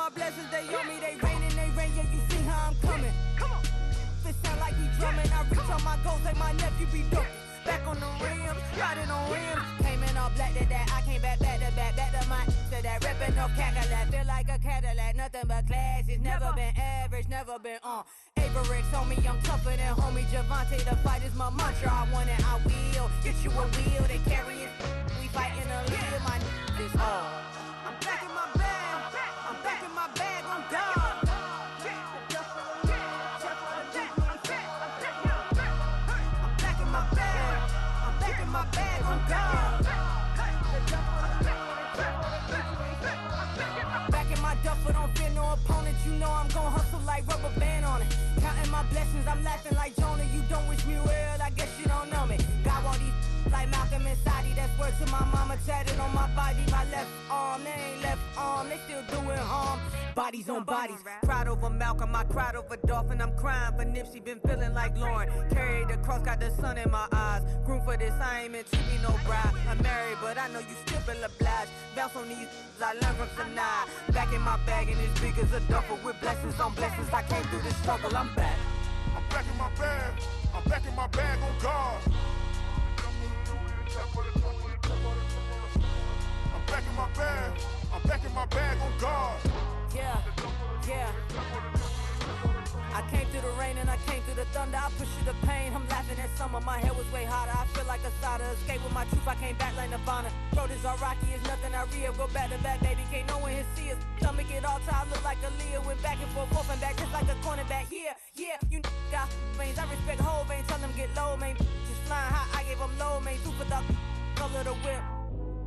my blessings, they on me, they rain, yeah, you see how I'm coming. Come on. It sound like we drumming, I reach on my goals like my nephew be dope. Back on the rims, riding on rims. Came in all black to that, I came back to my to that, ripping off Cadillac. Feel like a Cadillac, nothing but class. It's never been average, never been on. Averix on me, I'm tougher than homie Javante. The fight is my mantra, I want it, I will. Get you a wheel, they carry it. We fighting a lead, my is all. I'm back in my bag, I'm back in my bag, on God. My bag on God. Back in my duffel, don't fear no opponent. You know I'm gon' hustle like rubber band on it. Counting my blessings, I'm laughing like Jonah. You don't wish me well, I guess you don't know me. Got all these like Malcolm and Sadie. That's word to my mama, tatted on my body. My left arm, they ain't left arm, they still doing harm. Bodies on bodies, cried over Malcolm, I cried over Dolphin. I'm crying for Nipsey, been feeling like Lauren. Carried the cross, got the sun in my eyes. Groom for this, I ain't meant to be no bride. I'm married, but I know you still feel obliged. Bounce on these, I learned from Sanaa. Back in my bag and as big as a duffel. With blessings on blessings, I came through this struggle, I'm back. I'm back in my bag, I'm back in my bag on God. I'm back in my bag, I'm back in my bag on God. Yeah. I came through the rain and I came through the thunder. I pushed through the pain, I'm laughing at summer. My head was way hotter, I feel like a cider. Escape with my truth, I came back like Nirvana. Throat is all rocky, it's nothing I real. Go back to back, baby, can't no one here see us. Stomach get all tired, look like a Leah. Went back and forth and back, just like a cornerback. Yeah, you got veins, I respect whole veins. Tell them get low, man. Just flying high, I gave them low, man. Super the color the whip.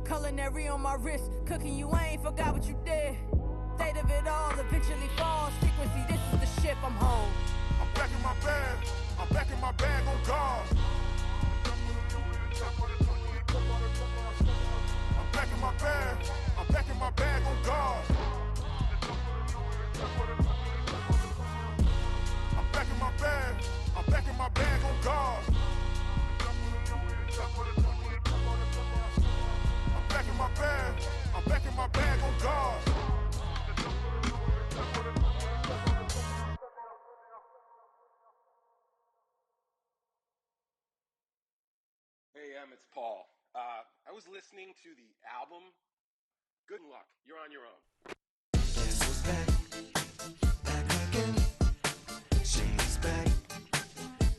Culinary on my wrist, cooking you, I ain't forgot what you did. State of it all, eventually falls. Frequency, this is the ship, I'm home. I'm back in my bag, I'm back in my bag on God. I'm back in my bag, I'm back in my bag on God. I'm back in my bag, I'm back in my bag on God. I'm back in my bag, I'm back in my bag on God. Hey, it's Paul. I was listening to the album. Good luck. You're on your own. Guess who's back? Back again. She's back.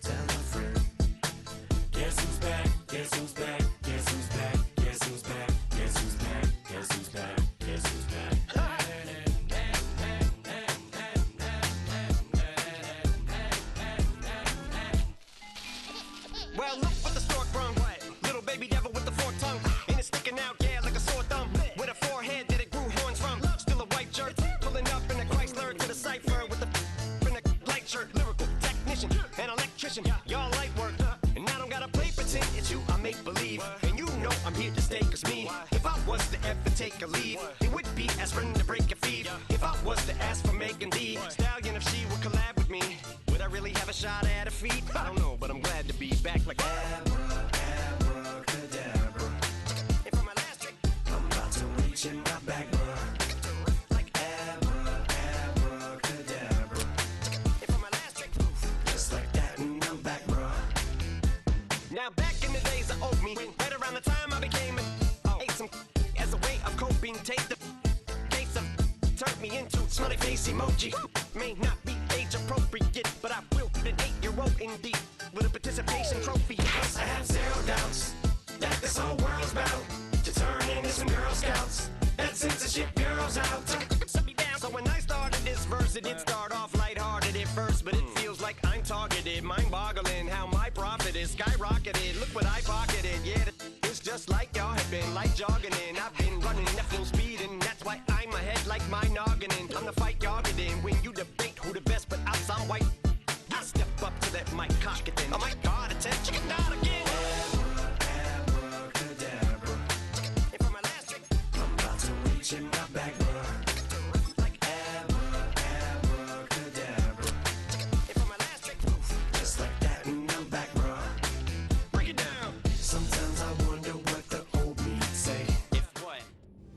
Tell a friend. Guess who's back? Guess who's back? Guess who's back? Guess who's back? Guess who's back? Guess who's back? Guess who's back? Well, look what the stork brung. Little baby devil with the forked tongue. And it's sticking out, yeah, like a sore thumb. With a forehead that it grew horns from. Still a white jerk. Pulling up in a Chrysler to the cipher with the in a light shirt. Lyrical technician, an electrician. Y'all light work. And I don't gotta play pretend it's you, I make believe. And you know I'm here to stay, cause me. If I was to ever take a leave, it would be as friend to break a feed. If I was to ask for Megan D Stallion, if she would collab with me, would I really have a shot at her feet? I don't know, but I'm glad to be back like Abracadabra. And for my last trick, I'm about to reach in my back, bruh. like Abracadabra. And for my last trick, Just like that, and I'm back, bruh. now back in the days of owed me, right around the time I became ate some as a way of coping. Take the case of turned me into smiley face emoji. May not be age appropriate, but I will put an 8-year-old indeed with a participation trophy. I have zero doubts that this whole world's bound to turn into some Girl Scouts. That censorship bureau's out. Shut me down. So when I started this verse, it did start off lighthearted at first, but it feels like I'm targeted. Mind-boggling how my profit is skyrocketed. Look what I pocketed. Yeah, it's just like y'all have been like jogging in. I've been running at full speed, and that's why I'm ahead like my nogginin. I'm the fight y'all get in when you debate who the best, but I sound white. I step up to that mic, cock it then. Oh my God, attention, not again. Abracadabra. And for my last trick, I'm about to reach in my back, bruh. like Abracadabra. and for my last trick, Just like that, and I'm back, bruh. break it down.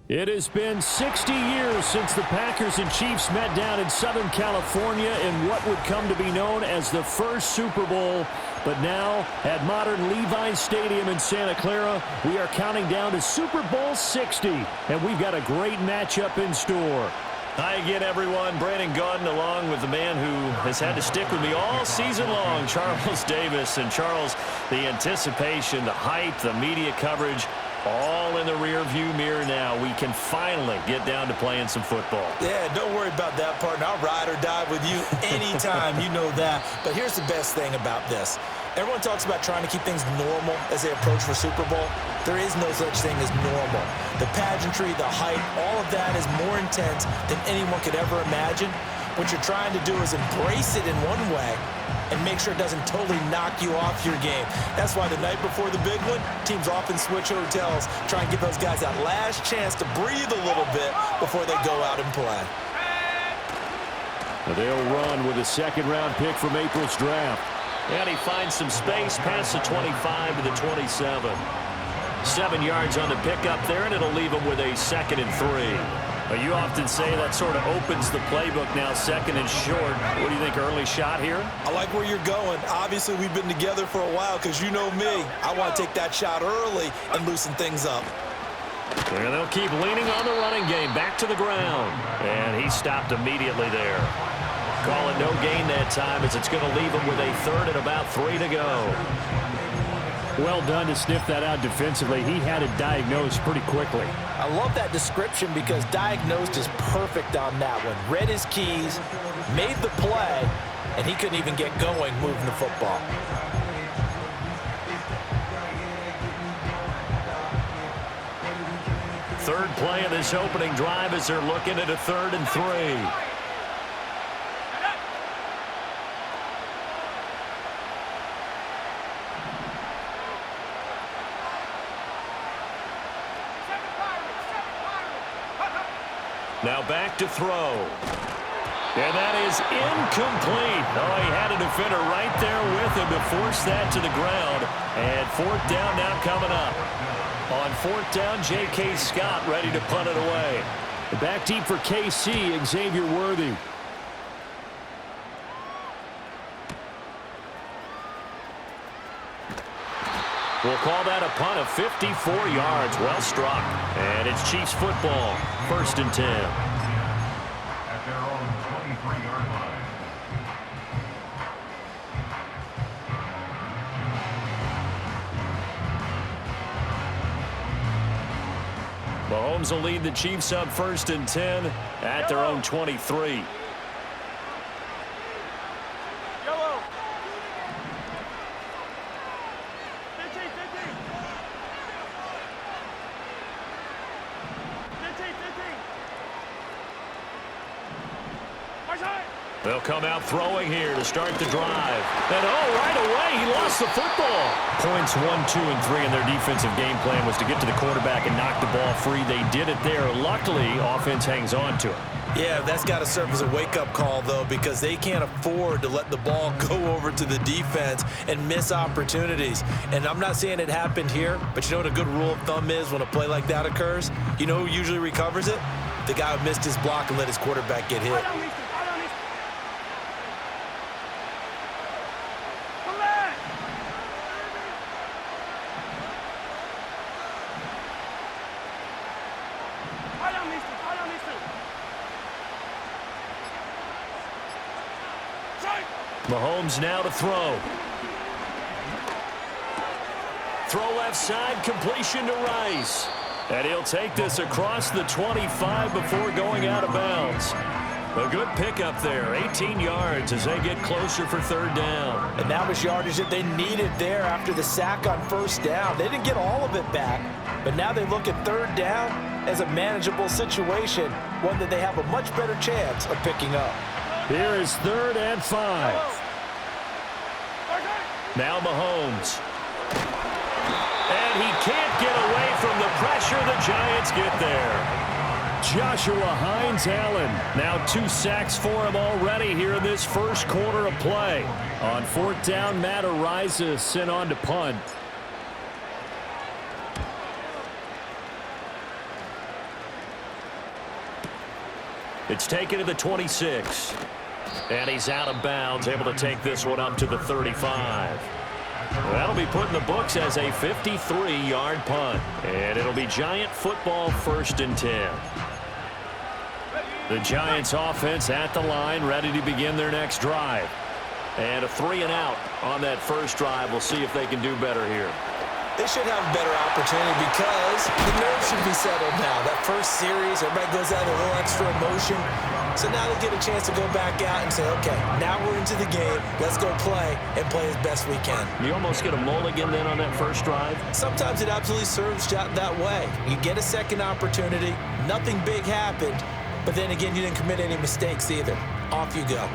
It has been 60 years since the Packers and Chiefs met down in Southern California in what would come to be known as the first Super Bowl. But now, at modern Levi's Stadium in Santa Clara, we are counting down to Super Bowl 60, and we've got a great matchup in store. Hi again, everyone. Brandon Gaudin along with the man who has had to stick with me all season long, Charles Davis. And Charles, the anticipation, the hype, the media coverage, all in the rear-view mirror now. We can finally get down to playing some football. Yeah, don't worry about that, partner. I'll ride or die with you anytime. You know that. But here's the best thing about this. Everyone talks about trying to keep things normal as they approach for Super Bowl. There is no such thing as normal. The pageantry, the hype, all of that is more intense than anyone could ever imagine. What you're trying to do is embrace it in one way and make sure it doesn't totally knock you off your game. That's why the night before the big one, teams often switch hotels, try and give those guys that last chance to breathe a little bit before they go out and play. They'll run with a second-round pick from April's draft. And he finds some space past the 25 to the 27. 7 yards on the pickup there, and it'll leave him with a 2nd and 3. But you often say that sort of opens the playbook now, 2nd and short. What do you think, early shot here? I like where you're going. Obviously, we've been together for a while because you know me. I want to take that shot early and loosen things up. And they'll keep leaning on the running game. Back to the ground. And he stopped immediately there. Call it no gain that time as it's going to leave him with a 3rd and about 3 to go. Well done to sniff that out defensively. He had it diagnosed pretty quickly. I love that description because diagnosed is perfect on that one. Read his keys, made the play, and he couldn't even get going moving the football. Third play of this opening drive as they're looking at a 3rd and 3. Now back to throw. And that is incomplete. Oh, he had a defender right there with him to force that to the ground. And 4th down now coming up. On 4th down, J.K. Scott ready to punt it away. The back deep for KC, Xavier Worthy. We'll call that a punt of 54 yards. Well struck. And it's Chiefs football. 1st and 10. At their own 23-yard line. Mahomes will lead the Chiefs up 1st and 10 at their own 23. They'll come out throwing here to start the drive. And right away, he lost the football. Points 1, 2, and 3 in their defensive game plan was to get to the quarterback and knock the ball free. They did it there. Luckily, offense hangs on to it. Yeah, that's got to serve as a wake-up call, though, because they can't afford to let the ball go over to the defense and miss opportunities. And I'm not saying it happened here, but you know what a good rule of thumb is when a play like that occurs? You know who usually recovers it? The guy who missed his block and let his quarterback get hit. Mahomes now to throw. Throw left side, completion to Rice. And he'll take this across the 25 before going out of bounds. A good pickup there, 18 yards as they get closer for 3rd down. And that was yardage that they needed there after the sack on 1st down. They didn't get all of it back, but now they look at 3rd down as a manageable situation, one that they have a much better chance of picking up. Here is 3rd and 5. Now Mahomes. And he can't get away from the pressure. The Giants get there. Joshua Hines-Allen. Now 2 sacks for him already here in this first quarter of play. On 4th down, Matt Araiza sent on to punt. It's taken to the 26. And he's out of bounds, able to take this one up to the 35. That'll be put in the books as a 53-yard punt. And it'll be Giant football 1st and 10. The Giants offense at the line, ready to begin their next drive. And a 3-and-out on that first drive. We'll see if they can do better here. They should have a better opportunity because the nerves should be settled now. That first series, everybody goes out with a little extra emotion. So now they get a chance to go back out and say, okay, now we're into the game. Let's go play and play as best we can. You almost get a mulligan then on that first drive? Sometimes it absolutely serves that way. You get a second opportunity. Nothing big happened. But then again, you didn't commit any mistakes either. Off you go.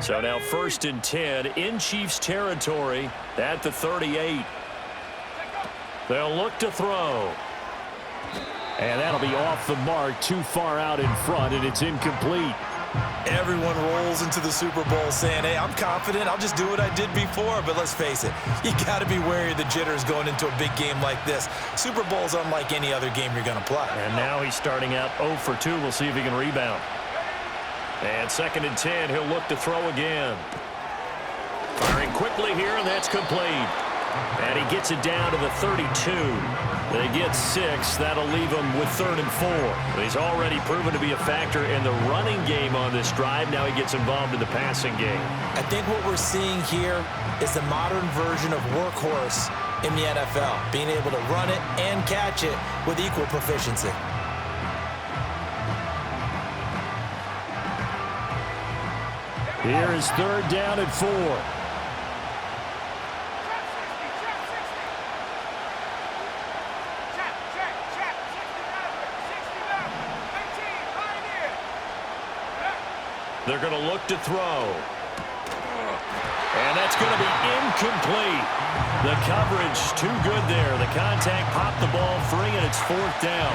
So now 1st and 10 in Chiefs territory at the 38. They'll look to throw. And that'll be off the mark, too far out in front, and it's incomplete. Everyone rolls into the Super Bowl saying, hey, I'm confident. I'll just do what I did before. But let's face it, you got to be wary of the jitters going into a big game like this. Super Bowl's unlike any other game you're going to play. And now he's starting out 0 for 2. We'll see if he can rebound. And 2nd and 10, he'll look to throw again. Firing quickly here, and that's complete. And he gets it down to the 32. They get 6. That'll leave him with 3rd and 4. He's already proven to be a factor in the running game on this drive. Now he gets involved in the passing game. I think what we're seeing here is the modern version of workhorse in the NFL, being able to run it and catch it with equal proficiency. Here is 3rd down and 4. They're going to look to throw. And that's going to be incomplete. The coverage too good there. The contact popped the ball free, and it's 4th down.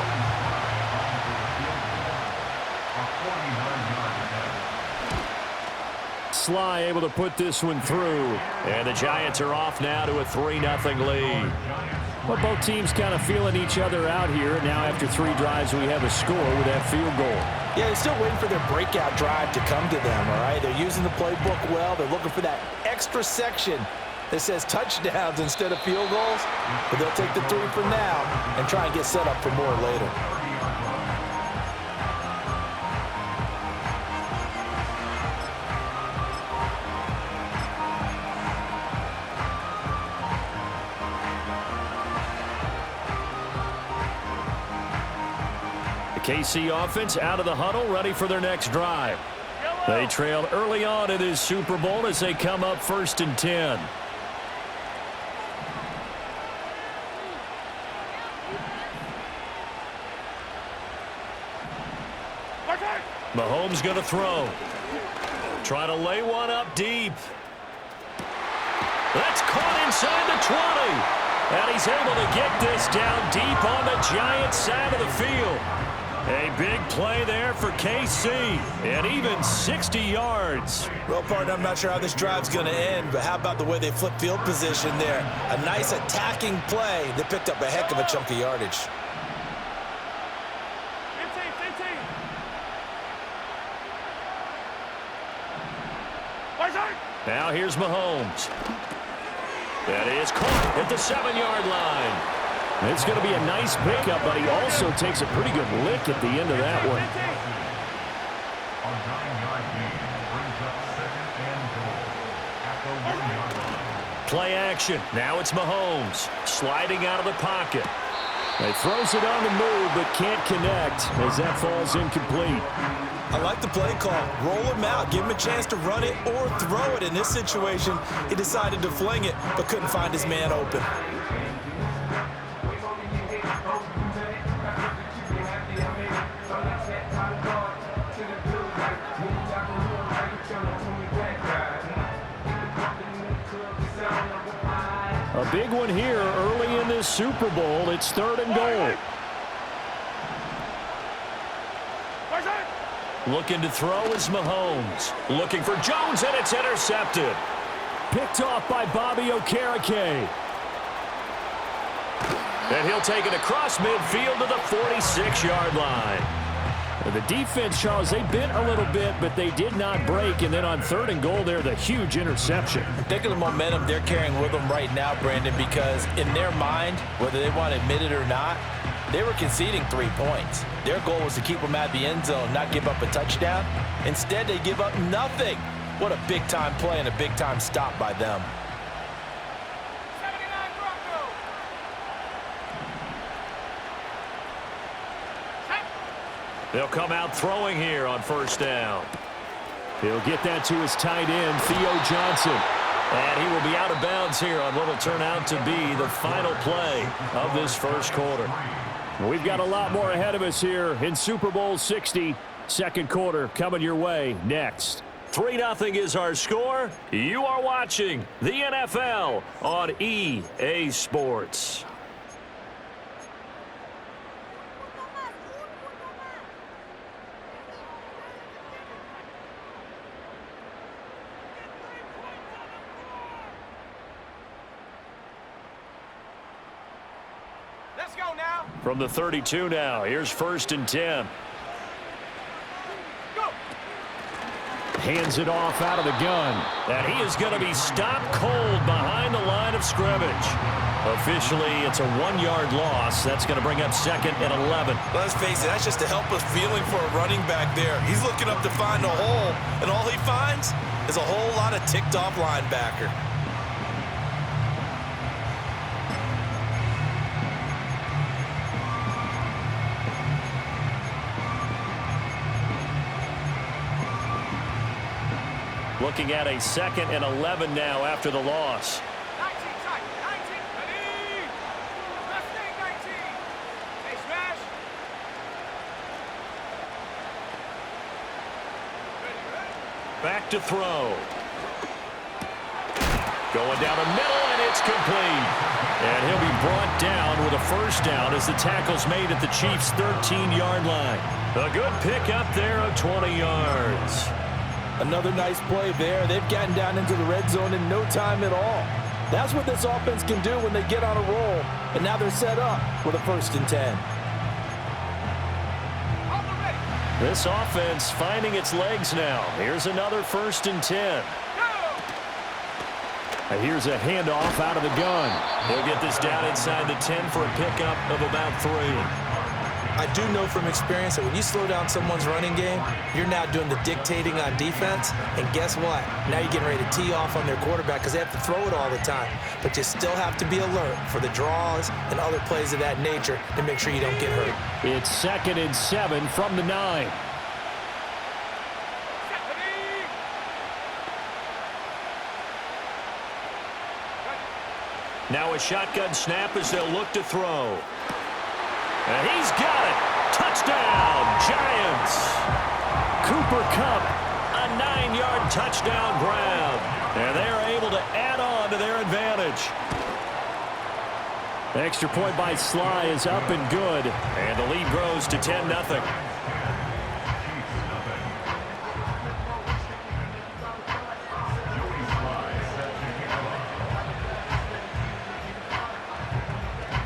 Sly able to put this one through. And the Giants are off now to a 3-0 lead. Well, both teams kind of feeling each other out here. Now after 3 drives, we have a score with that field goal. Yeah, they're still waiting for their breakout drive to come to them, all right? They're using the playbook well. They're looking for that extra section that says touchdowns instead of field goals. But they'll take the 3 for now and try and get set up for more later. KC offense out of the huddle, ready for their next drive. They trailed early on in this Super Bowl as they come up 1st and 10. Mahomes going to throw. Trying to lay one up deep. That's caught inside the 20. And he's able to get this down deep on the Giants side of the field. A big play there for KC, and even 60 yards. Well, partner, I'm not sure how this drive's going to end, but how about the way they flip field position there? A nice attacking play that picked up a heck of a chunk of yardage. 15. Now here's Mahomes. That is caught at the 7-yard line. It's going to be a nice pickup, but he also takes a pretty good lick at the end of that one. Play action. Now it's Mahomes sliding out of the pocket. He throws it on the move, but can't connect as that falls incomplete. I like the play call. Roll him out. Give him a chance to run it or throw it. In this situation, he decided to fling it, but couldn't find his man open. A big one here early in this Super Bowl. It's 3rd and goal. Looking to throw is Mahomes. Looking for Jones, and it's intercepted. Picked off by Bobby Okereke. And he'll take it across midfield to the 46-yard line. The defense, Charles, they bent a little bit, but they did not break. And then on 3rd and goal there, the huge interception. Think of the momentum they're carrying with them right now, Brandon, because in their mind, whether they want to admit it or not, they were conceding 3 points. Their goal was to keep them at the end zone, not give up a touchdown. Instead, they give up nothing. What a big-time play and a big-time stop by them. They'll come out throwing here on 1st down. He'll get that to his tight end, Theo Johnson. And he will be out of bounds here on what will turn out to be the final play of this 1st quarter. We've got a lot more ahead of us here in Super Bowl 60. 2nd quarter coming your way next. 3-0 is our score. You are watching the NFL on EA Sports. Let's go now. From the 32 now, here's 1st and 10. Go. Hands it off out of the gun. And he is going to be stopped cold behind the line of scrimmage. Officially, it's a 1-yard loss. That's going to bring up 2nd and 11. Let's face it, that's just a helpless feeling for a running back there. He's looking up to find a hole, and all he finds is a whole lot of ticked-off linebacker. Looking at a 2nd and 11 now after the loss. 19 tight. 19. Ready. Left thing 19. Hey, smash. Ready. Back to throw. Going down the middle, and it's complete. And he'll be brought down with a 1st down as the tackle's made at the Chiefs' 13-yard line. A good pickup there of 20 yards. Another nice play there. They've gotten down into the red zone in no time at all. That's what this offense can do when they get on a roll. And now they're set up with a 1st and 10. This offense finding its legs now. Here's another 1st and 10. And here's a handoff out of the gun. He'll get this down inside the 10 for a pickup of about 3. I do know from experience that when you slow down someone's running game, you're now doing the dictating on defense. And guess what? Now you're getting ready to tee off on their quarterback because they have to throw it all the time. But you still have to be alert for the draws and other plays of that nature to make sure you don't get hurt. It's 2nd and 7 from the 9. Now a shotgun snap as they'll look to throw. And he's got it. Touchdown, Giants. Cooper Kupp, a 9-yard touchdown grab. And they are able to add on to their advantage. The extra point by Sly is up and good. And the lead grows to 10-0.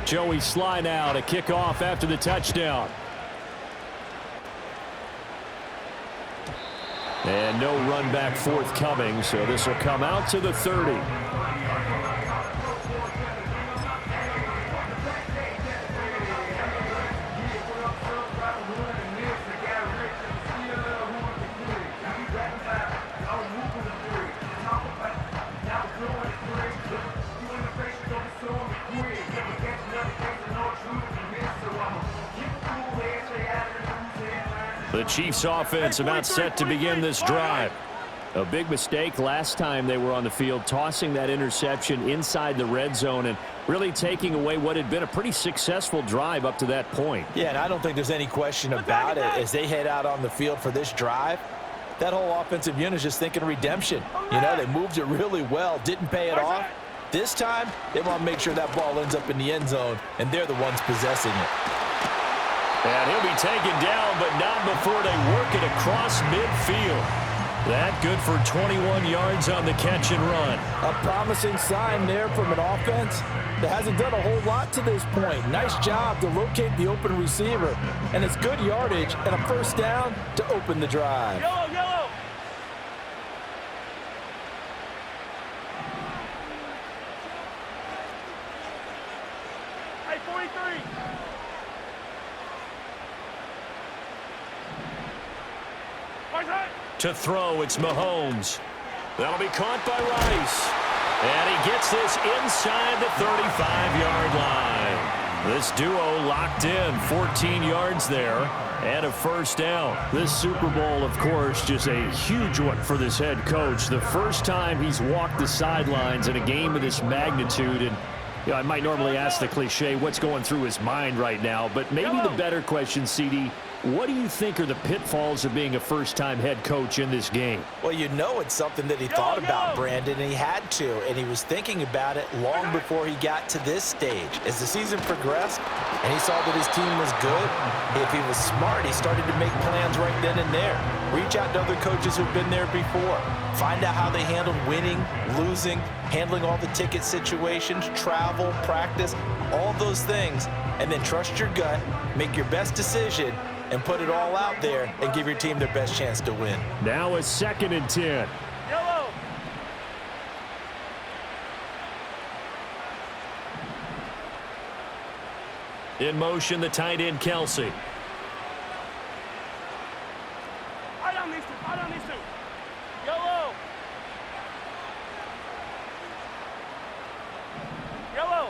Joey Sly now to kick off after the touchdown. And no run back forthcoming, so this will come out to the 30. The Chiefs offense about set to begin this drive. A big mistake last time they were on the field, tossing that interception inside the red zone and really taking away what had been a pretty successful drive up to that point. Yeah, and I don't think there's any question about it. As they head out on the field for this drive, that whole offensive unit is just thinking redemption. You know, they moved it really well, didn't pay it off. This time, they want to make sure that ball ends up in the end zone, and they're the ones possessing it. And he'll be taken down, but not before they work it across midfield. That good for 21 yards on the catch and run. A promising sign there from an offense that hasn't done a whole lot to this point. Nice job to locate the open receiver. And it's good yardage and a first down to open the drive. Yellow, yellow. Hey, 43. To throw, it's Mahomes. That'll be caught by Rice. And he gets this inside the 35-yard line. This duo locked in, 14 yards there, and a first down. This Super Bowl, of course, just a huge one for this head coach. The first time he's walked the sidelines in a game of this magnitude. And you know, I might normally ask the cliche, what's going through his mind right now? But maybe the better question, CD, what do you think are the pitfalls of being a first-time head coach in this game? Well, you know it's something that he thought about, Brandon, and he had to, and he was thinking about it long before he got to this stage. As the season progressed and he saw that his team was good, if he was smart, he started to make plans right then and there. Reach out to other coaches who've been there before. Find out how they handled winning, losing, handling all the ticket situations, travel, practice, all those things, and then trust your gut, make your best decision, and put it all out there and give your team their best chance to win. Now a 2nd and 10. Yellow. In motion, the tight end, Kelsey. I don't need to. Yellow. Yellow.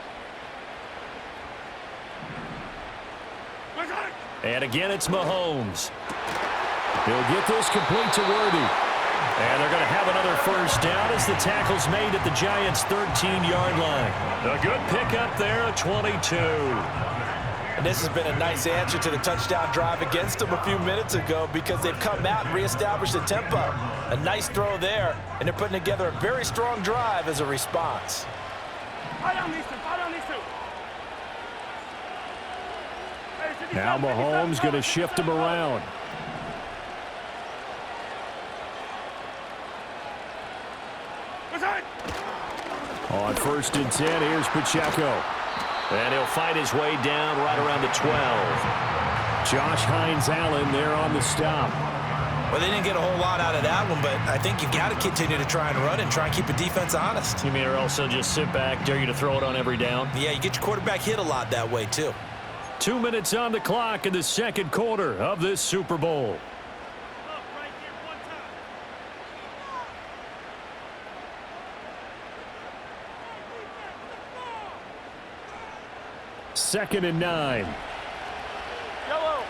And again, it's Mahomes. He'll get this complete to Worthy. And they're going to have another first down as the tackle's made at the Giants' 13-yard line. A good pickup there at 22. And this has been a nice answer to the touchdown drive against them a few minutes ago because they've come out and reestablished the tempo. A nice throw there, and they're putting together a very strong drive as a response. I don't need to. Now Mahomes going to shift him around. On 1st and 10, here's Pacheco. And he'll fight his way down right around the 12. Josh Hines-Allen there on the stop. Well, they didn't get a whole lot out of that one, but I think you've got to continue to try and run and try and keep the defense honest. You mean or else they'll just sit back, dare you to throw it on every down? Yeah, you get your quarterback hit a lot that way, too. 2 minutes on the clock in the 2nd quarter of this Super Bowl. Second and 9. Yellow.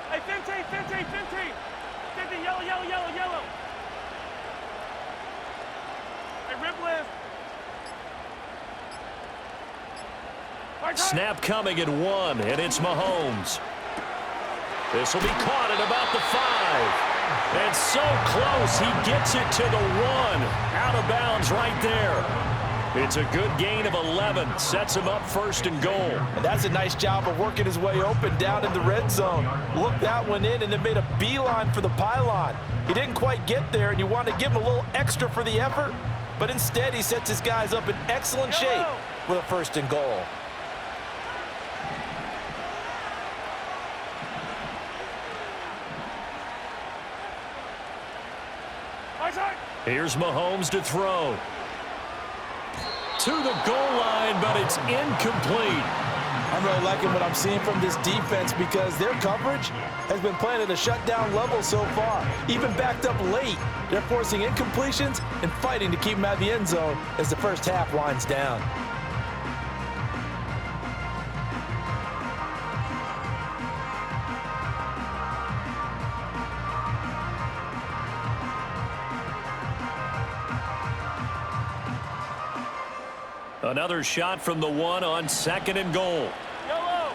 Hey, 15, yellow. Hey, rib lift. Snap coming at 1, and it's Mahomes. This will be caught at about the 5. And so close, he gets it to the 1. Out of bounds right there. It's a good gain of 11. Sets him up 1st and goal. And that's a nice job of working his way open down in the red zone. Looked that one in and then made a beeline for the pylon. He didn't quite get there, and you want to give him a little extra for the effort. But instead, he sets his guys up in excellent shape with a 1st and goal. Here's Mahomes to throw. To the goal line, but it's incomplete. I'm really liking what I'm seeing from this defense because their coverage has been playing at a shutdown level so far. Even backed up late, they're forcing incompletions and fighting to keep them out of the end zone as the first half winds down. Another shot from the 1 on 2nd and goal. Yellow.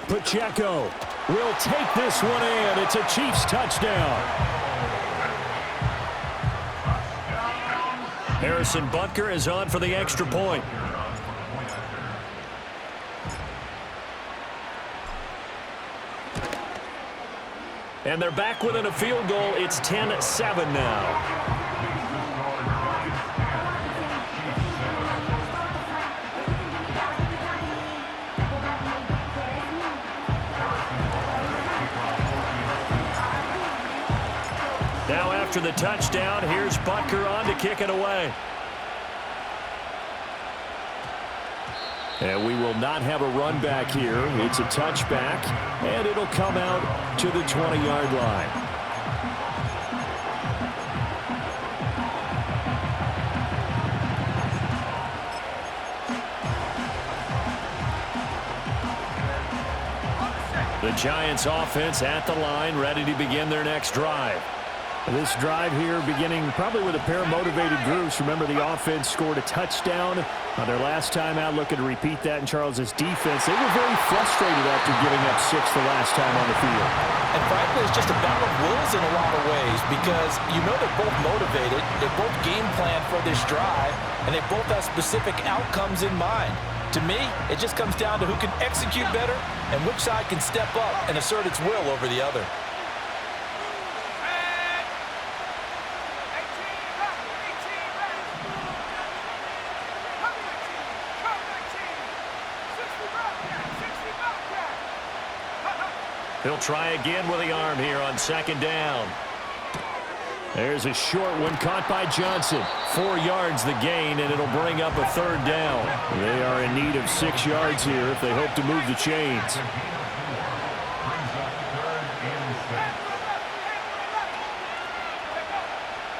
Pacheco will take this one in. It's a Chiefs touchdown. Harrison Butker is on for the extra point. And they're back within a field goal. It's 10-7 now. Now after the touchdown, here's Butker on to kick it away. And we will not have a run back here. It's a touchback, and it'll come out to the 20-yard line. The Giants offense at the line, ready to begin their next drive. This drive here beginning probably with a pair of motivated groups. Remember, the offense scored a touchdown on their last time out, looking to repeat that in Charles's defense. They were very frustrated after giving up 6 the last time on the field. And frankly, it's just a battle of wills in a lot of ways because you know they're both motivated, they both game plan for this drive, and they both have specific outcomes in mind. To me, it just comes down to who can execute better and which side can step up and assert its will over the other. He'll try again with the arm here on second down. There's a short one caught by Johnson. 4 yards the gain, and it'll bring up a third down. They are in need of 6 yards here if they hope to move the chains.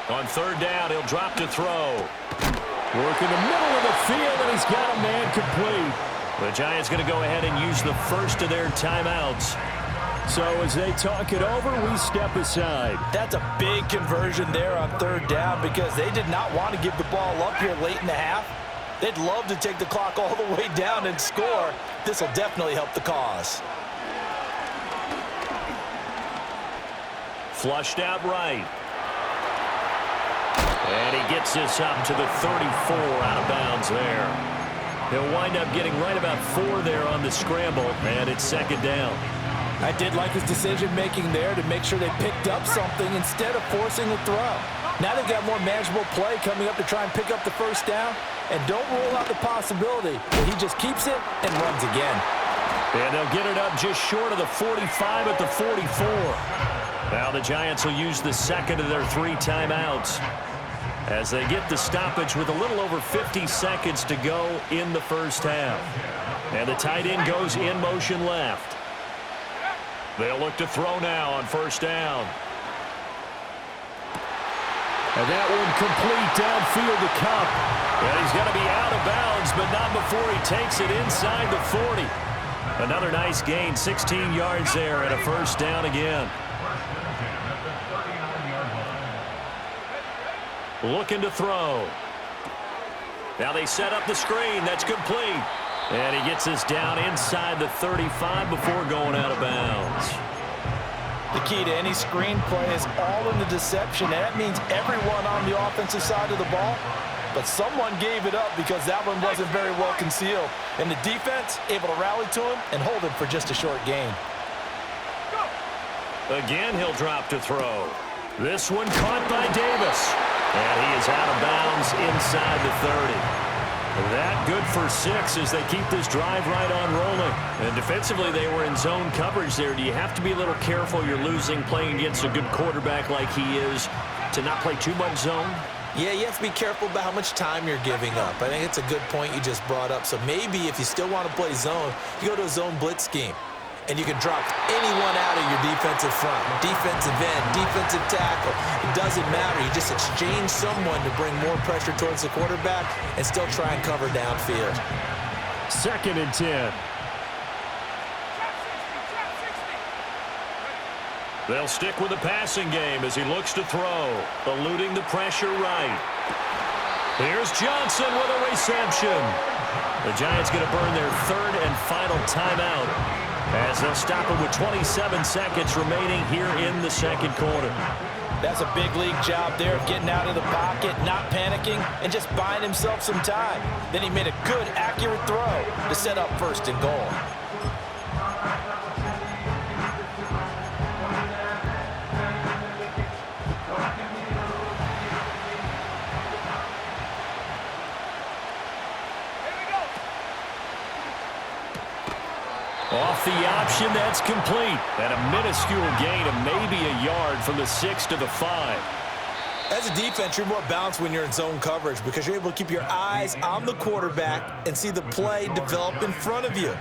On third down, he'll drop to throw. Work in the middle of the field, and he's got a man complete. The Giants going to go ahead and use the first of their timeouts. So as they talk it over, we step aside. That's a big conversion there on third down because they did not want to give the ball up here late in the half. They'd love to take the clock all the way down and score. This will definitely help the cause. Flushed out right. And he gets this up to the 34 out of bounds there. He'll wind up getting right about 4 there on the scramble, and it's second down. I did like his decision-making there to make sure they picked up something instead of forcing the throw. Now they've got more manageable play coming up to try and pick up the first down, and don't rule out the possibility that he just keeps it and runs again. And they'll get it up just short of the 45 at the 44. Now the Giants will use the second of their 3 timeouts as they get the stoppage with a little over 50 seconds to go in the first half. And the tight end goes in motion left. They'll look to throw now on first down. And that one complete downfield to Kupp. And he's going to be out of bounds, but not before he takes it inside the 40. Another nice gain, 16 yards there, and a first down again. Looking to throw. Now they set up the screen. That's complete. And he gets this down inside the 35 before going out of bounds. The key to any screen play is all in the deception, and that means everyone on the offensive side of the ball. But someone gave it up because that one wasn't very well concealed. And the defense able to rally to him and hold him for just a short gain. Again, he'll drop to throw. This one caught by Davis. And he is out of bounds inside the 30. That good for 6 as they keep this drive right on rolling. And defensively, they were in zone coverage there. Do you have to be a little careful? You're losing playing against a good quarterback like he is to not play too much zone? Yeah, you have to be careful about how much time you're giving up. I think it's a good point you just brought up. So maybe if you still want to play zone, you go to a zone blitz scheme. And you can drop anyone out of your defensive front, defensive end, defensive tackle. It doesn't matter. You just exchange someone to bring more pressure towards the quarterback and still try and cover downfield. 2nd and 10. They'll stick with the passing game as he looks to throw, eluding the pressure right. Here's Johnson with a reception. The Giants going to burn their third and final timeout as they'll stop it with 27 seconds remaining here in the second quarter. That's a big league job there of getting out of the pocket, not panicking, and just buying himself some time. Then he made a good, accurate throw to set up first and goal. Off the option, that's complete. And a minuscule gain of maybe a yard from the 6 to the 5. As a defense, you're more balanced when you're in zone coverage because you're able to keep your eyes on the quarterback and see the play develop in front of you.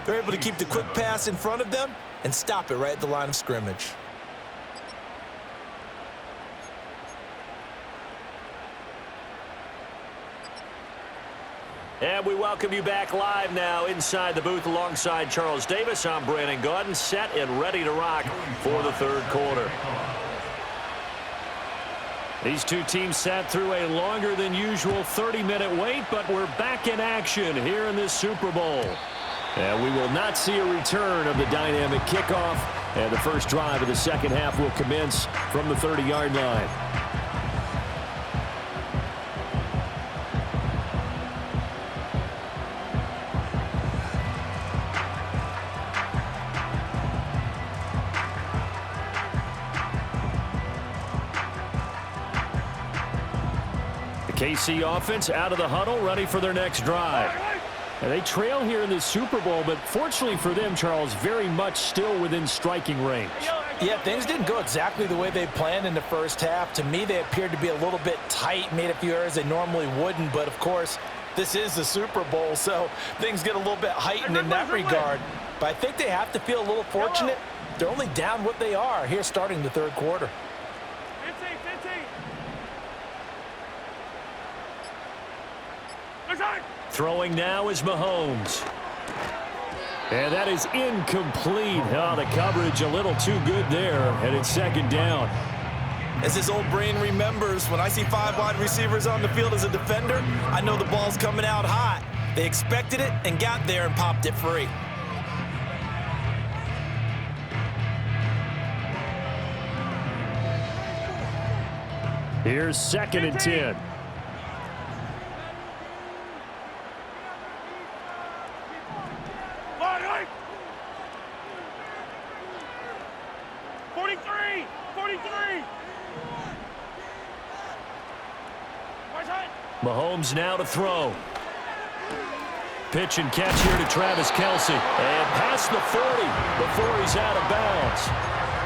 They're able to keep the quick pass in front of them and stop it right at the line of scrimmage. And we welcome you back live now inside the booth alongside Charles Davis. I'm Brandon Gaudin, set and ready to rock for the third quarter. These two teams sat through a longer than usual 30-minute wait, but we're back in action here in this Super Bowl. And we will not see a return of the dynamic kickoff, and the first drive of the second half will commence from the 30-yard line. KC offense out of the huddle, ready for their next drive. And they trail here in this Super Bowl, but fortunately for them, Charles, very much still within striking range. Yeah, things didn't go exactly the way they planned in the first half. To me, they appeared to be a little bit tight, made a few errors they normally wouldn't. But, of course, this is the Super Bowl, so things get a little bit heightened in that regard. But I think they have to feel a little fortunate. They're only down what they are here starting the third quarter. Throwing now is Mahomes. And that is incomplete. Oh, the coverage a little too good there, and it's second down. As his old brain remembers, when I see 5 wide receivers on the field as a defender, I know the ball's coming out hot. They expected it and got there and popped it free. Here's second and 10. Mahomes now to throw. Pitch and catch here to Travis Kelce. And past the 40 before he's out of bounds.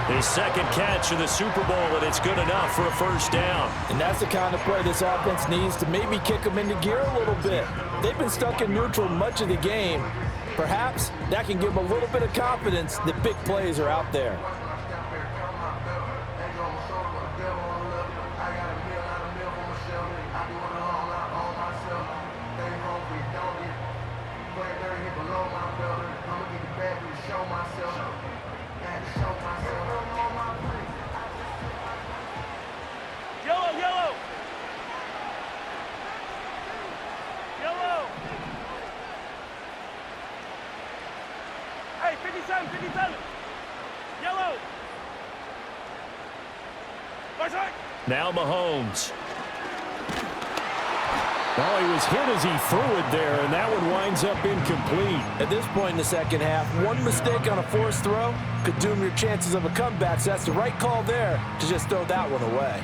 His second catch in the Super Bowl, and it's good enough for a first down. And that's the kind of play this offense needs to maybe kick them into gear a little bit. They've been stuck in neutral much of the game. Perhaps that can give them a little bit of confidence that big plays are out there. Now Mahomes. Oh, he was hit as he threw it there, and that one winds up incomplete. At this point in the second half, one mistake on a forced throw could doom your chances of a comeback, so that's the right call there to just throw that one away.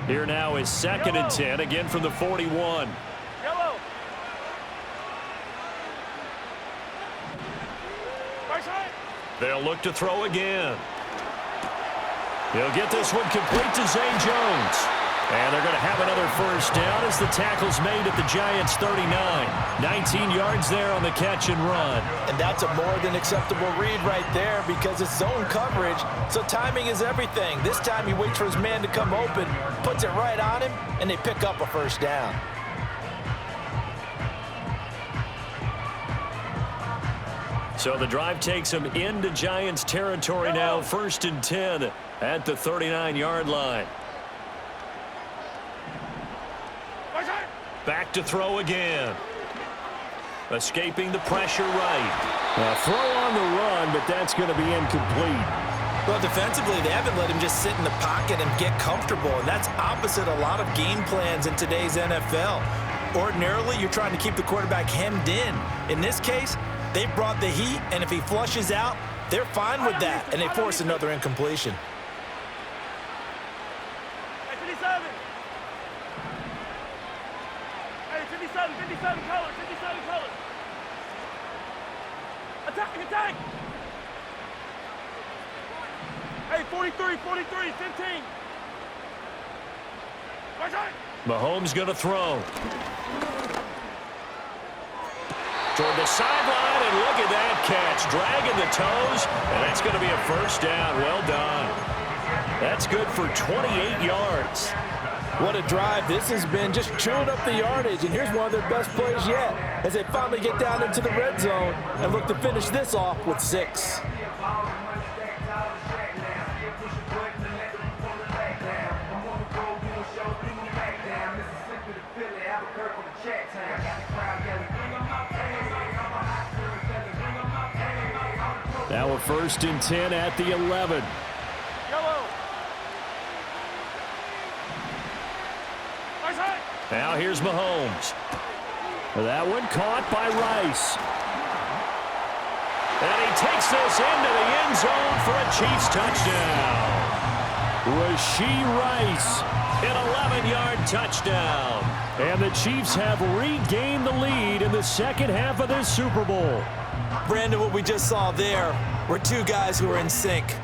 Here now is second and 10, again from the 41. They'll look to throw again. He'll get this one complete to Zay Jones. And they're going to have another first down as the tackle's made at the Giants' 39. 19 yards there on the catch and run. And that's a more than acceptable read right there because it's zone coverage, so timing is everything. This time he waits for his man to come open, puts it right on him, and they pick up a first down. So the drive takes them into Giants territory now, 1st and 10 at the 39-yard line. Back to throw again. Escaping the pressure right. A throw on the run, but that's going to be incomplete. Well, defensively, they haven't let him just sit in the pocket and get comfortable, and that's opposite a lot of game plans in today's NFL. Ordinarily, you're trying to keep the quarterback hemmed in. In this case, they brought the heat, and if he flushes out, they're fine with that, and they force another incompletion. Hey, 57. Hey, 57 colors, 57 colors. Attack! Hey, 43, 15. Mahomes going to throw. Toward the sideline, and look at that catch. Dragging the toes, and that's going to be a first down. Well done. That's good for 28 yards. What a drive this has been, just chewing up the yardage, and here's one of their best plays yet as they finally get down into the red zone and look to finish this off with 6. Now a 1st and 10 at the 11. Now here's Mahomes. That one caught by Rice. And he takes this into the end zone for a Chiefs touchdown. Rashee Rice, an 11-yard touchdown. And the Chiefs have regained the lead in the second half of this Super Bowl. Brandon, what we just saw there were two guys who were in sync.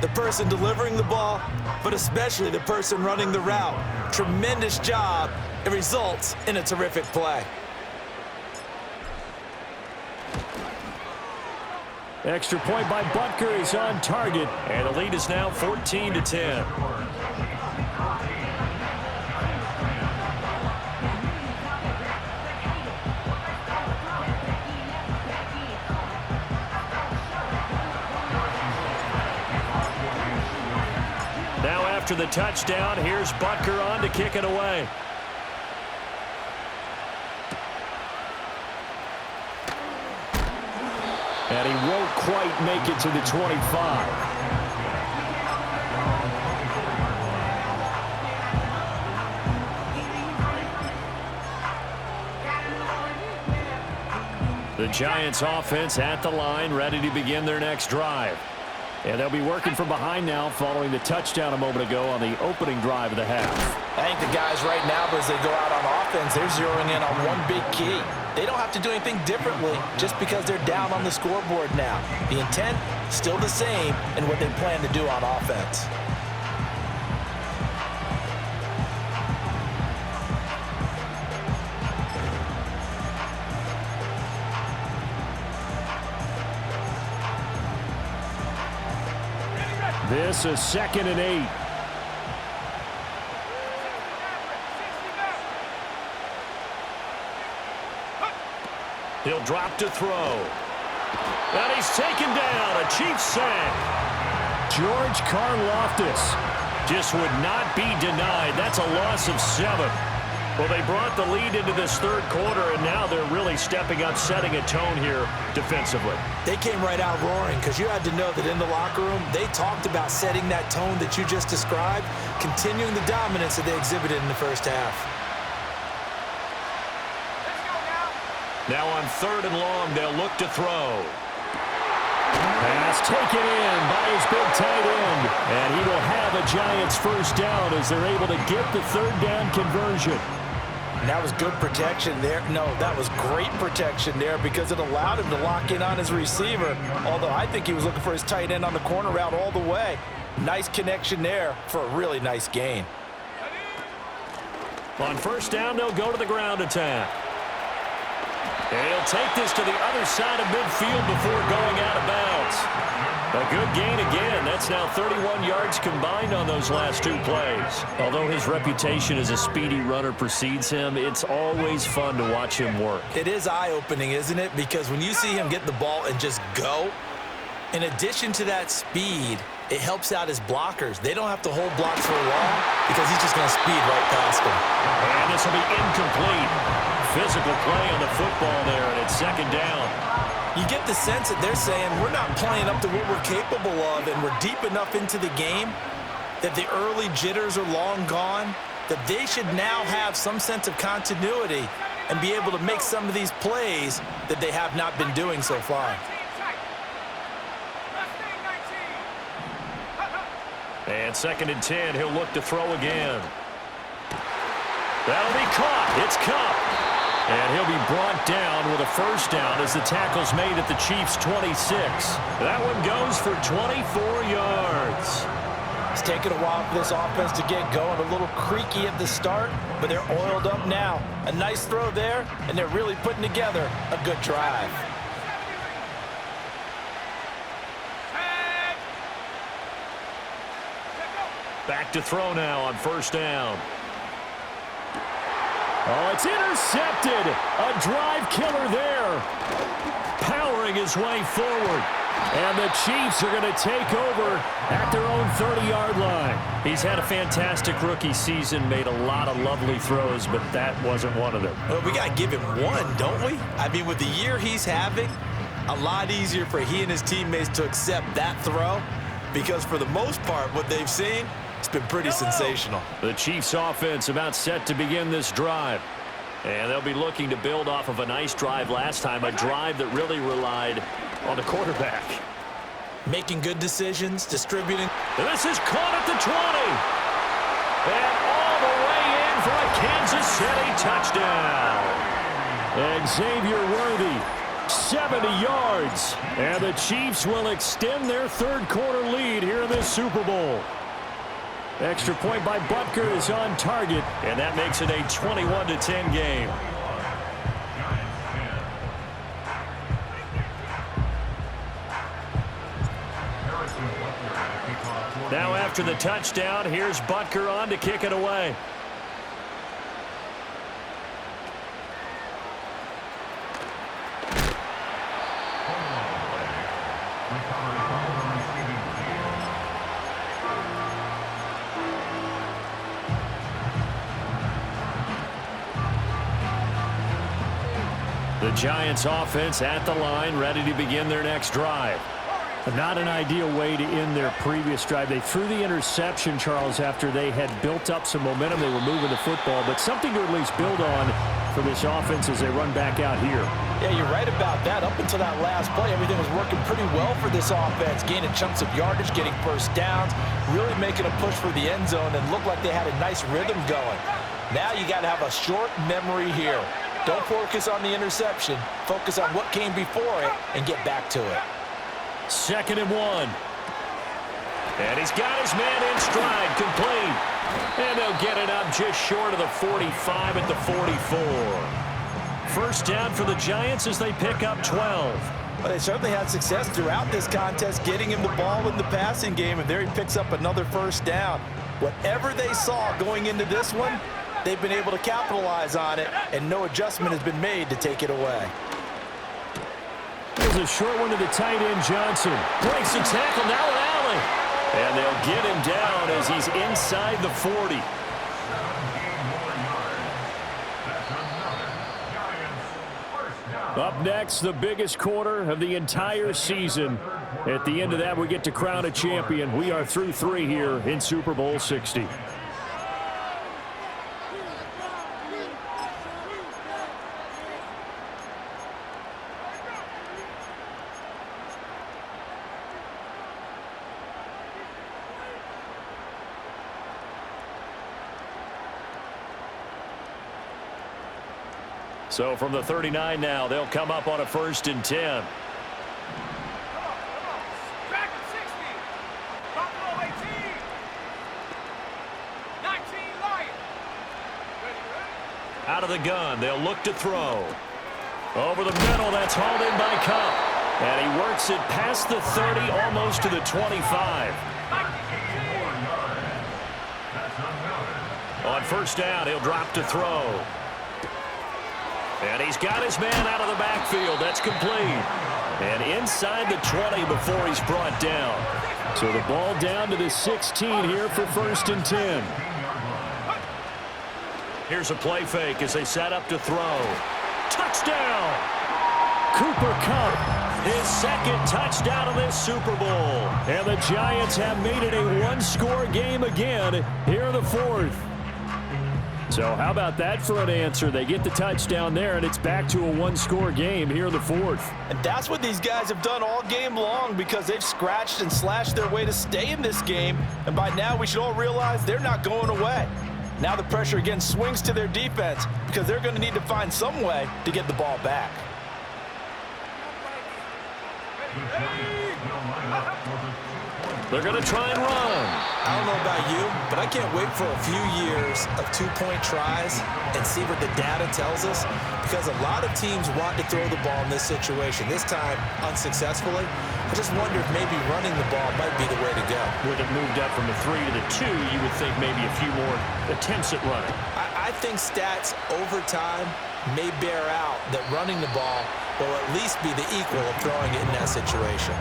The person delivering the ball, but especially the person running the route. Tremendous job. It results in a terrific play. Extra point by Butker is on target. And the lead is now 14-10. Now after the touchdown, here's Butker on to kick it away. And he won't quite make it to the 25. The Giants offense at the line, ready to begin their next drive. And they'll be working from behind now following the touchdown a moment ago on the opening drive of the half. I think the guys right now, as they go out on offense, they're zeroing in on one big key. They don't have to do anything differently just because they're down on the scoreboard now. The intent, still the same in what they plan to do on offense. This is 2nd and 8. He'll drop to throw. And he's taken down. A Chiefs sack. George Karlaftis just would not be denied. That's a loss of 7. Well, they brought the lead into this third quarter, and now they're really stepping up, setting a tone here defensively. They came right out roaring because you had to know that in the locker room, they talked about setting that tone that you just described, continuing the dominance that they exhibited in the first half. Now on 3rd and long, they'll look to throw. Pass taken in by his big tight end. And he will have a Giants first down as they're able to get the 3rd down conversion. And that was good protection there. No, that was great protection there because it allowed him to lock in on his receiver. Although I think he was looking for his tight end on the corner route all the way. Nice connection there for a really nice gain. On 1st down, they'll go to the ground attack. And he'll take this to the other side of midfield before going out of bounds. A good gain again. That's now 31 yards combined on those last 2 plays. Although his reputation as a speedy runner precedes him, it's always fun to watch him work. It is eye-opening, isn't it? Because when you see him get the ball and just go, in addition to that speed, it helps out his blockers. They don't have to hold blocks for long because he's just going to speed right past them. And this will be incomplete. Physical play on the football there, and it's 2nd down. You get the sense that they're saying we're not playing up to what we're capable of, and we're deep enough into the game that the early jitters are long gone, that they should now have some sense of continuity and be able to make some of these plays that they have not been doing so far. And 2nd and 10, he'll look to throw again. That'll be caught. It's Cup. And he'll be brought down with a 1st down as the tackle's made at the Chiefs' 26. That one goes for 24 yards. It's taken a while for this offense to get going. A little creaky at the start, but they're oiled up now. A nice throw there, and they're really putting together a good drive. Back to throw now on 1st down. Oh, it's intercepted. A drive killer there. Powering his way forward. And the Chiefs are going to take over at their own 30-yard line. He's had a fantastic rookie season, made a lot of lovely throws, but that wasn't one of them. Well, we got to give him one, don't we? I mean, with the year he's having, a lot easier for he and his teammates to accept that throw because for the most part, what they've seen, it's been pretty sensational. The Chiefs offense about set to begin this drive. And they'll be looking to build off of a nice drive last time, a drive that really relied on the quarterback. Making good decisions, distributing. And this is caught at the 20. And all the way in for a Kansas City touchdown. Xavier Worthy, 70 yards. And the Chiefs will extend their 3rd quarter lead here in this Super Bowl. Extra point by Butker is on target, and that makes it a 21-10 game. Now after the touchdown, here's Butker on to kick it away. The Giants offense at the line, ready to begin their next drive. Not an ideal way to end their previous drive. They threw the interception, Charles, after they had built up some momentum. They were moving the football, but something to at least build on for this offense as they run back out here. Yeah, you're right about that. Up until that last play, everything was working pretty well for this offense, gaining chunks of yardage, getting 1st downs, really making a push for the end zone, and looked like they had a nice rhythm going. Now you got to have a short memory here. Don't focus on the interception. Focus on what came before it and get back to it. 2nd and 1. And he's got his man in stride, complete. And they'll get it up just short of the 45 at the 44. 1st down for the Giants as they pick up 12. Well, they certainly had success throughout this contest, getting him the ball in the passing game, and there he picks up another 1st down. Whatever they saw going into this one, they've been able to capitalize on it, and no adjustment has been made to take it away. There's a short one to the tight end, Johnson. Breaks the tackle, now an alley. And they'll get him down as he's inside the 40. Up next, the biggest quarter of the entire season. At the end of that, we get to crown a champion. We are through 3 here in Super Bowl 60. So from the 39 now, they'll come up on a 1st and 10. Out of the gun, they'll look to throw. Over the middle, that's hauled in by Cup. And he works it past the 30, almost to the 25. On first down, he'll drop to throw. And he's got his man out of the backfield. That's complete. And inside the 20 before he's brought down. So the ball down to the 16 here for 1st and 10. Here's a play fake as they set up to throw. Touchdown! Cooper Kupp, his second touchdown of this Super Bowl. And the Giants have made it a one-score game again here in the 4th. So how about that for an answer? They get the touchdown there, and it's back to a one-score game here in the 4th. And that's what these guys have done all game long because they've scratched and slashed their way to stay in this game. And by now, we should all realize they're not going away. Now the pressure again swings to their defense because they're going to need to find some way to get the ball back. They're going to try and run. I don't know about you, but I can't wait for a few years of two-point tries and see what the data tells us because a lot of teams want to throw the ball in this situation. This time, unsuccessfully. I just wonder if maybe running the ball might be the way to go. With it moved up from the 3 to the 2, you would think maybe a few more attempts at running. I think stats over time may bear out that running the ball will at least be the equal of throwing it in that situation.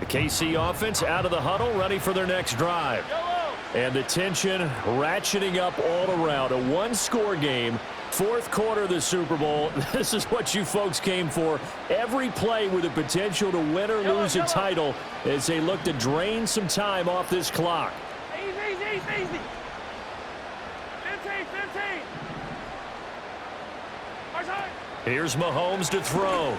KC offense out of the huddle, ready for their next drive. And the tension ratcheting up all around. A one-score game, 4th quarter of the Super Bowl. This is what you folks came for. Every play with the potential to win or lose a title as they look to drain some time off this clock. Easy. 15. Here's Mahomes to throw.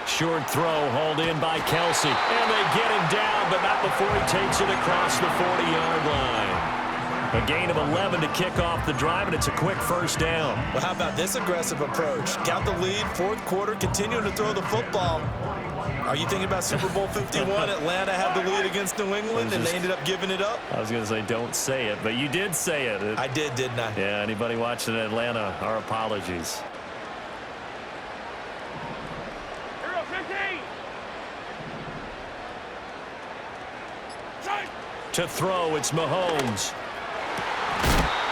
Short throw hauled in by Kelsey. And they get him down, but not before he takes it across the 40-yard line. A gain of 11 to kick off the drive, and it's a quick first down. Well, how about this aggressive approach? Count the lead, 4th quarter, continuing to throw the football. Are you thinking about Super Bowl 51? Atlanta had the lead against New England, and they ended up giving it up? I was going to say don't say it, but you did say it. I did, didn't I? Yeah, anybody watching Atlanta, our apologies. To throw, it's Mahomes.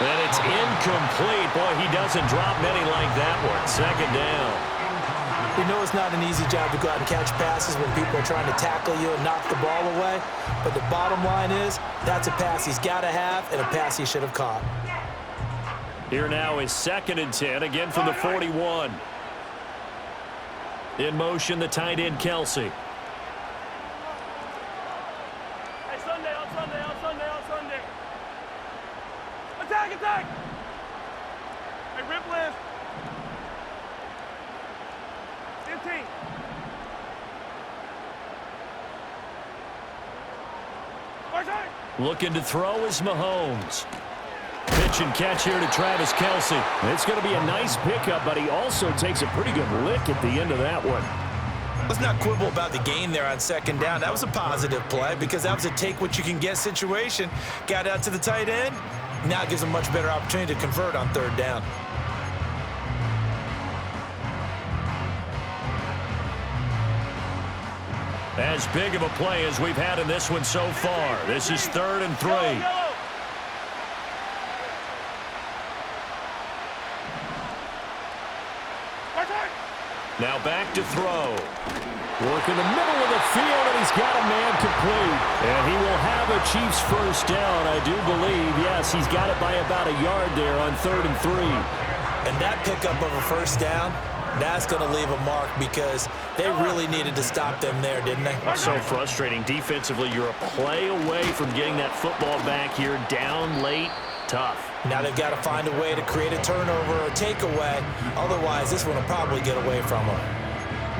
And it's incomplete. Boy, he doesn't drop many like that one. 2nd down. We know it's not an easy job to go out and catch passes when people are trying to tackle you and knock the ball away. But the bottom line is, that's a pass he's got to have and a pass he should have caught. Here now is 2nd and 10, again from the 41. In motion, the tight end, Kelsey. Attack! Hey, rip left. 15. Looking to throw is Mahomes. Pitch and catch here to Travis Kelsey. It's going to be a nice pickup, but he also takes a pretty good lick at the end of that one. Let's not quibble about the gain there on 2nd down. That was a positive play because that was a take-what-you-can-get situation. Got out to the tight end. Now it gives a much better opportunity to convert on 3rd down. As big of a play as we've had in this one so far. This is 3rd and 3. Now back to throw. Work in the middle of the field, and he's got a man complete. And he will have a Chiefs first down, I do believe. Yes, he's got it by about a yard there on 3rd and 3. And that pickup of a first down, that's going to leave a mark because they really needed to stop them there, didn't they? So frustrating. Defensively, you're a play away from getting that football back here. Down late, tough. Now they've got to find a way to create a turnover or takeaway. Otherwise, this one will probably get away from them.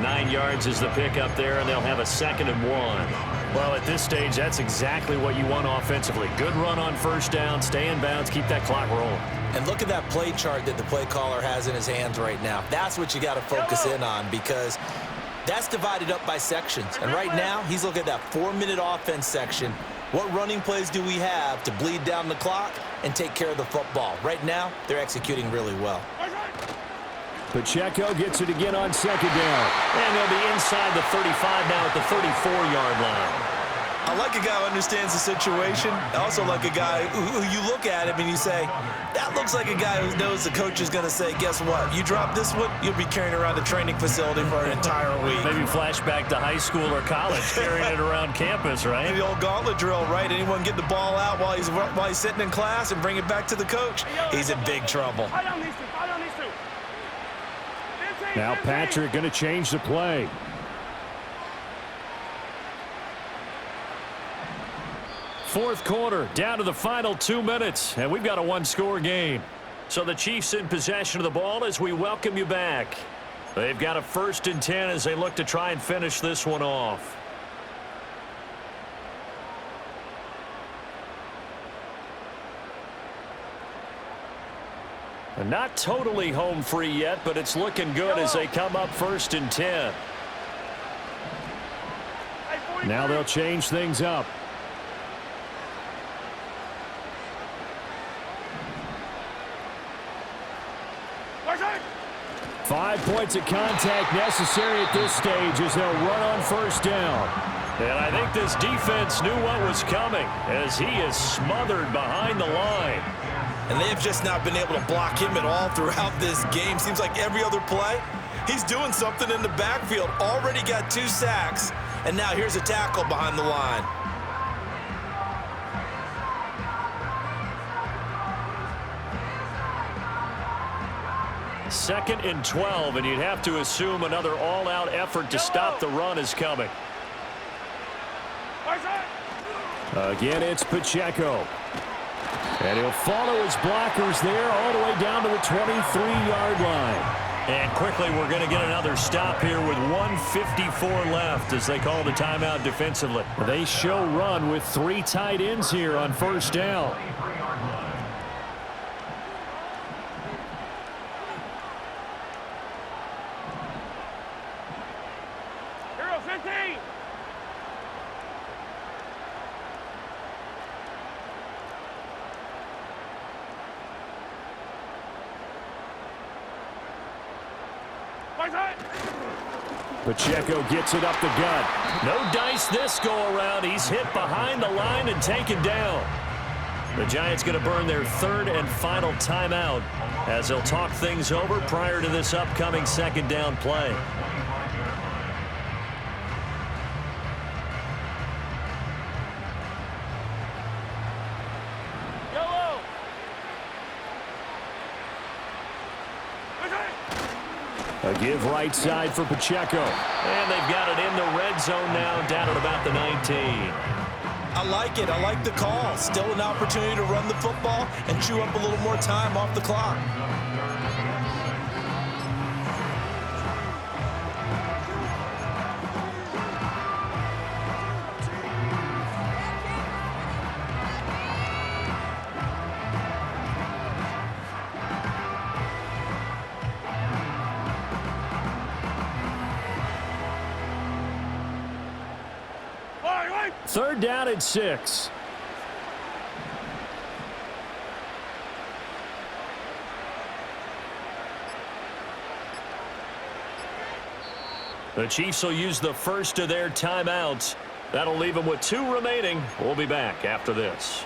9 yards is the pickup there, and they'll have a 2nd and 1. Well, at this stage, that's exactly what you want offensively. Good run on first down, stay in bounds, keep that clock rolling. And look at that play chart that the play caller has in his hands right now. That's what you got to focus in on because That's divided up by sections. And right now, he's looking at that 4-minute offense section. What running plays do we have to bleed down the clock and take care of the football? Right now, they're executing really well. Pacheco gets it again on second down. And they'll be inside the 35 now at the 34-yard line. I like a guy who understands the situation. I also like a guy who you look at him and you say, that looks like a guy who knows the coach is going to say, guess what? You drop this one, you'll be carrying around the training facility for an entire week. Maybe flashback to high school or college, carrying it around campus, right? The old gauntlet drill, right? Anyone get the ball out while he's sitting in class and bring it back to the coach? He's in big trouble. Now Patrick going to change the play. Fourth quarter, down to the final 2 minutes, and we've got a one-score game. So the Chiefs in possession of the ball as we welcome you back. They've got a 1st and 10 as they look to try and finish this one off. And not totally home free yet, but it's looking good as they come up 1st and 10. Now they'll change things up. Five points of contact necessary at this stage as they'll run on 1st down. And I think this defense knew what was coming as he is smothered behind the line. And they've just not been able to block him at all throughout this game. Seems like every other play, he's doing something in the backfield. Already got 2 sacks, and now here's a tackle behind the line. Second and 12, and you'd have to assume another all-out effort to stop the run is coming. Again, it's Pacheco. And he'll follow his blockers there all the way down to the 23-yard line. And quickly, we're going to get another stop here with 1:54 left as they call the timeout defensively. They show run with 3 tight ends here on 1st down. Pacheco gets it up the gut. No dice this go-around. He's hit behind the line and taken down. The Giants going to burn their 3rd and final timeout as they'll talk things over prior to this upcoming 2nd down play. A give right side for Pacheco. And they've got it in the red zone now, down at about the 19. I like it. I like the call. Still an opportunity to run the football and chew up a little more time off the clock. Third down and 6. The Chiefs will use the first of their timeouts. That'll leave them with 2 remaining. We'll be back after this.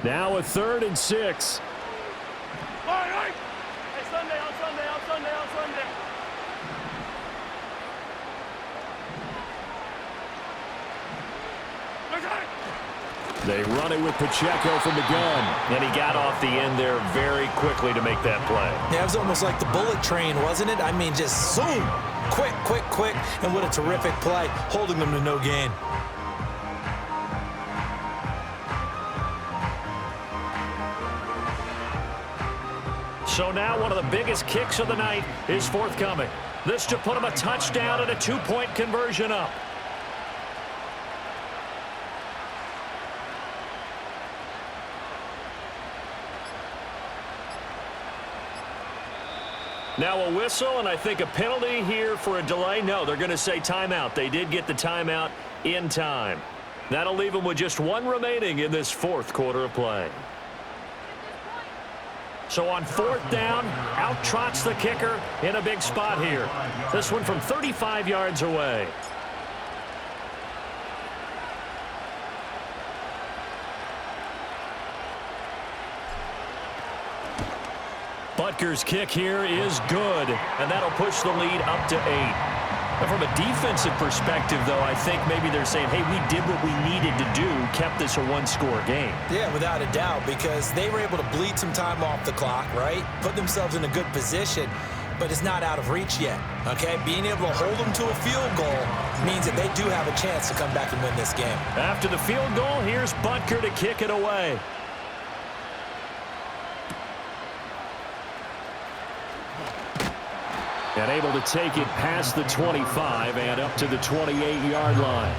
Now a 3rd and 6. Hey, Sunday, on Sunday, on Sunday, on Sunday. They run it with Pacheco from the gun. And he got off the end there very quickly to make that play. Yeah, it was almost like the bullet train, wasn't it? I mean, just zoom. Quick, quick, quick. And what a terrific play, holding them to no gain. So now one of the biggest kicks of the night is forthcoming. This to put him a touchdown and a 2-point conversion up. Now a whistle, and I think a penalty here for a delay. No, they're going to say timeout. They did get the timeout in time. That'll leave them with just one remaining in this fourth quarter of play. So on fourth down, out trots the kicker in a big spot here. This one from 35 yards away. Butker's kick here is good, and that'll push the lead up to 8. And from a defensive perspective, though, I think maybe they're saying, hey, we did what we needed to do, kept this a one-score game. Yeah, without a doubt, because they were able to bleed some time off the clock, right? Put themselves in a good position, but it's not out of reach yet, okay? Being able to hold them to a field goal means that they do have a chance to come back and win this game. After the field goal, here's Butker to kick it away. And able to take it past the 25 and up to the 28-yard line.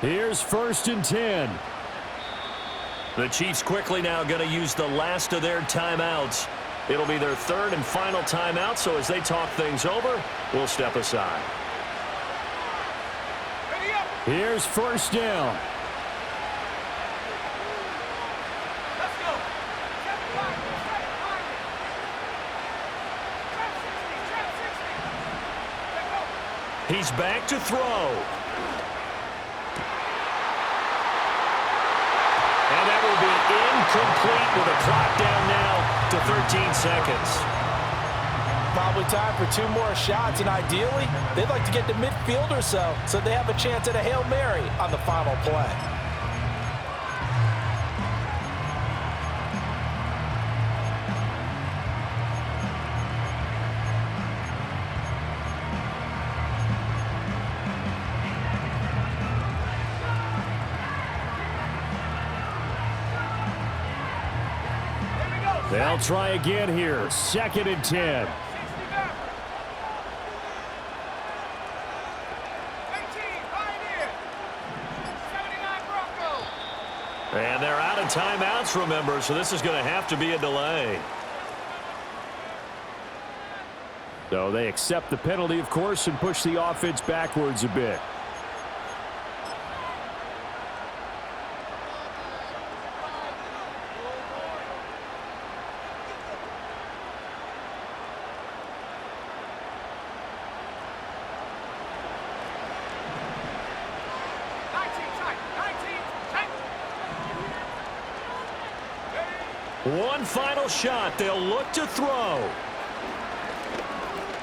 Here's 1st and 10. The Chiefs quickly now going to use the last of their timeouts. It'll be their 3rd and final timeout, so as they talk things over, we'll step aside. Here's 1st down. Let's go. He's back to throw. And that will be incomplete with a clock down now to 13 seconds. Probably time for 2 more shots, and ideally, they'd like to get to midfield or so they have a chance at a Hail Mary on the final play. They'll try again here. 2nd and 10. And they're out of timeouts, remember, so this is going to have to be a delay. So they accept the penalty, of course, and push the offense backwards a bit. One final shot. They'll look to throw.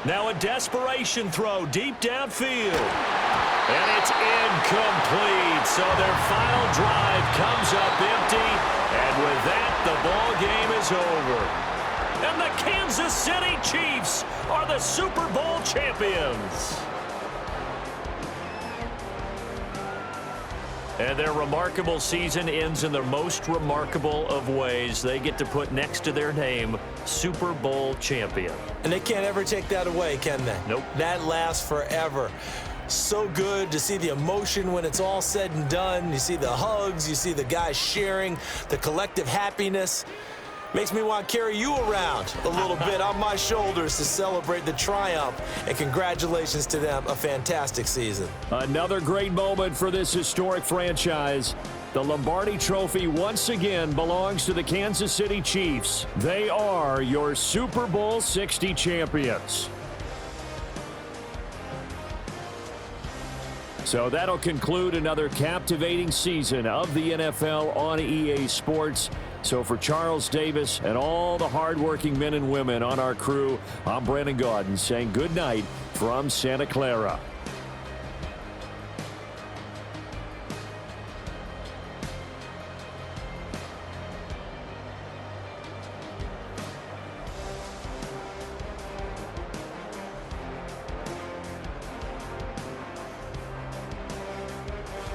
Now a desperation throw deep downfield. And it's incomplete. So their final drive comes up empty. And with that, the ball game is over. And the Kansas City Chiefs are the Super Bowl champions. And their remarkable season ends in the most remarkable of ways. They get to put next to their name, Super Bowl champion. And they can't ever take that away, can they? Nope. That lasts forever. So good to see the emotion when it's all said and done. You see the hugs, you see the guys sharing, the collective happiness. Makes me want to carry you around a little bit on my shoulders to celebrate the triumph. And congratulations to them. A fantastic season. Another great moment for this historic franchise. The Lombardi Trophy once again belongs to the Kansas City Chiefs. They are your Super Bowl 60 champions. So that'll conclude another captivating season of the NFL on EA Sports. So for Charles Davis and all the hardworking men and women on our crew, I'm Brandon Gaudin saying good night from Santa Clara.